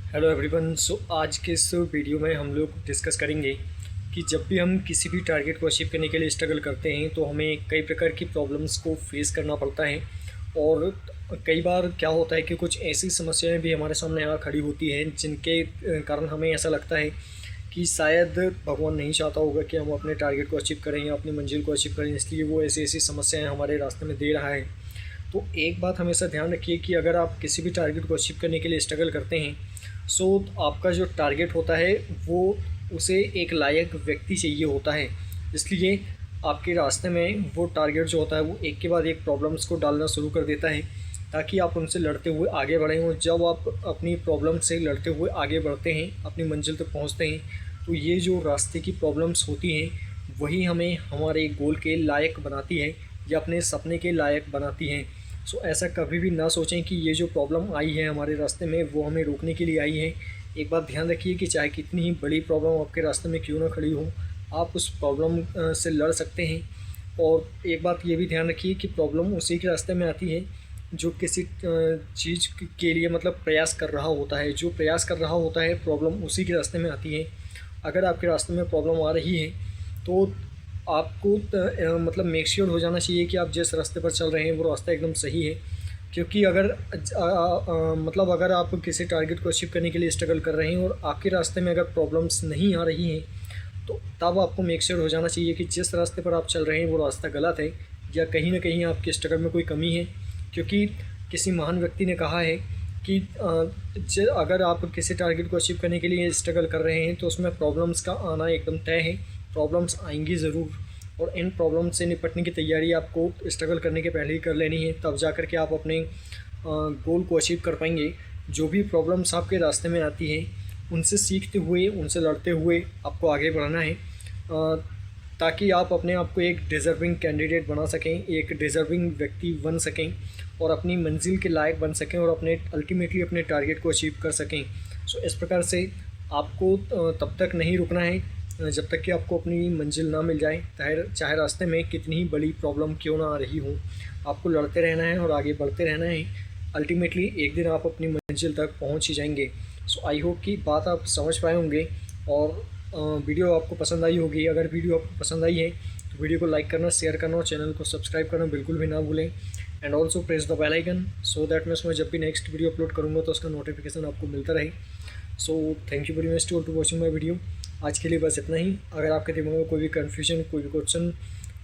Hello everyone. आज के इस वीडियो में हम लोग डिस्कस करेंगे कि जब भी हम किसी भी टारगेट को अचीव करने के लिए स्ट्रगल करते हैं तो हमें कई प्रकार की प्रॉब्लम्स को फेस करना पड़ता है। और कई बार क्या होता है कि कुछ ऐसी समस्याएं भी हमारे सामने आ खड़ी होती हैं जिनके कारण हमें ऐसा लगता है कि शायद भगवान नहीं चाहता होगा कि हम अपने टारगेट को अचीव करें या अपनी मंजिल को अचीव करें, इसलिए वो ऐसी ऐसी समस्याएं हमारे रास्ते में दे रहा है। तो एक बात हमेशा ध्यान रखिए कि अगर आप किसी भी टारगेट को अचीव करने के लिए स्ट्रगल करते हैं सो आपका जो टारगेट होता है वो उसे एक लायक व्यक्ति चाहिए होता है। इसलिए आपके रास्ते में वो टारगेट जो होता है वो एक के बाद एक प्रॉब्लम्स को डालना शुरू कर देता है ताकि आप उनसे लड़ते हुए आगे बढ़ें। और जब आप अपनी प्रॉब्लम से लड़ते हुए आगे बढ़ते हैं, अपनी मंजिल तक पहुंचते हैं, तो ये जो रास्ते की प्रॉब्लम्स होती हैं वही हमें हमारे गोल के लायक बनाती है या अपने सपने के लायक बनाती हैं। सो ऐसा कभी भी ना सोचें कि ये जो प्रॉब्लम आई है हमारे रास्ते में वो हमें रोकने के लिए आई है। एक बात ध्यान रखिए कि चाहे कितनी ही बड़ी प्रॉब्लम आपके रास्ते में क्यों ना खड़ी हो, आप उस प्रॉब्लम से लड़ सकते हैं। और एक बात ये भी ध्यान रखिए कि प्रॉब्लम उसी के रास्ते में आती है जो किसी चीज़ के लिए मतलब प्रयास कर रहा होता है। जो प्रयास कर रहा होता है प्रॉब्लम उसी के रास्ते में आती है। अगर आपके रास्ते में प्रॉब्लम आ रही है तो आपको मतलब मेक श्योर हो जाना चाहिए कि आप जिस रास्ते पर चल रहे हैं वो रास्ता एकदम सही है। क्योंकि अगर मतलब अगर आप किसी टारगेट को अचीव करने के लिए स्ट्रगल कर रहे हैं और आपके रास्ते में अगर प्रॉब्लम्स नहीं आ रही हैं तो तब आपको मेक श्योर हो जाना चाहिए कि जिस रास्ते पर आप चल रहे हैं वो रास्ता गलत है या कहीं ना कहीं आपके स्ट्रगल में कोई कमी है। क्योंकि किसी महान व्यक्ति ने कहा है कि अगर आप किसी टारगेट को अचीव करने के लिए स्ट्रगल कर रहे हैं तो उसमें प्रॉब्लम्स का आना एकदम तय है। प्रॉब्लम्स आएंगी ज़रूर और इन प्रॉब्लम से निपटने की तैयारी आपको स्ट्रगल करने के पहले ही कर लेनी है, तब जा कर के आप अपने गोल को अचीव कर पाएंगे। जो भी प्रॉब्लम्स आपके रास्ते में आती हैं उनसे सीखते हुए, उनसे लड़ते हुए आपको आगे बढ़ना है ताकि आप अपने आप को एक डिज़र्विंग कैंडिडेट बना सकें, एक डिज़र्विंग व्यक्ति बन सकें और अपनी मंजिल के लायक बन सकें और अपने अल्टीमेटली अपने टारगेट को अचीव कर सकें। सो इस प्रकार से आपको तब तक नहीं रुकना है जब तक कि आपको अपनी मंजिल ना मिल जाए, चाहे रास्ते में कितनी ही बड़ी प्रॉब्लम क्यों ना आ रही हो। आपको लड़ते रहना है और आगे बढ़ते रहना है। अल्टीमेटली एक दिन आप अपनी मंजिल तक पहुंच ही जाएंगे। सो आई होप कि बात आप समझ पाए होंगे और वीडियो आपको पसंद आई होगी। अगर वीडियो आपको पसंद आई है तो वीडियो को लाइक करना, शेयर करना और चैनल को सब्सक्राइब करना बिल्कुल भी ना भूलें। And also press the bell icon so that मैं उसमें जब भी नेक्स्ट वीडियो अपलोड करूँगा तो उसका नोटिफिकेशन आपको मिलता रहे। So thank you very much to watching my video. आज के लिए बस इतना ही। अगर आपके दिमाग में कोई भी कन्फ्यूजन, कोई भी क्वेश्चन,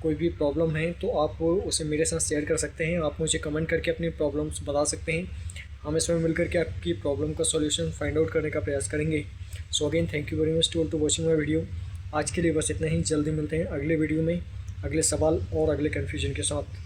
कोई भी प्रॉब्लम है तो आप उसे मेरे साथ शेयर कर सकते हैं। आप मुझे कमेंट करके अपनी प्रॉब्लम्स बता सकते हैं। हम इसमें मिलकर के आपकी प्रॉब्लम का सॉल्यूशन फाइंड आउट करने का प्रयास करेंगे। So again thank you very much to watching my video. आज के लिए बस इतना ही। जल्दी मिलते हैं अगले वीडियो में अगले सवाल और अगले कन्फ्यूजन के साथ।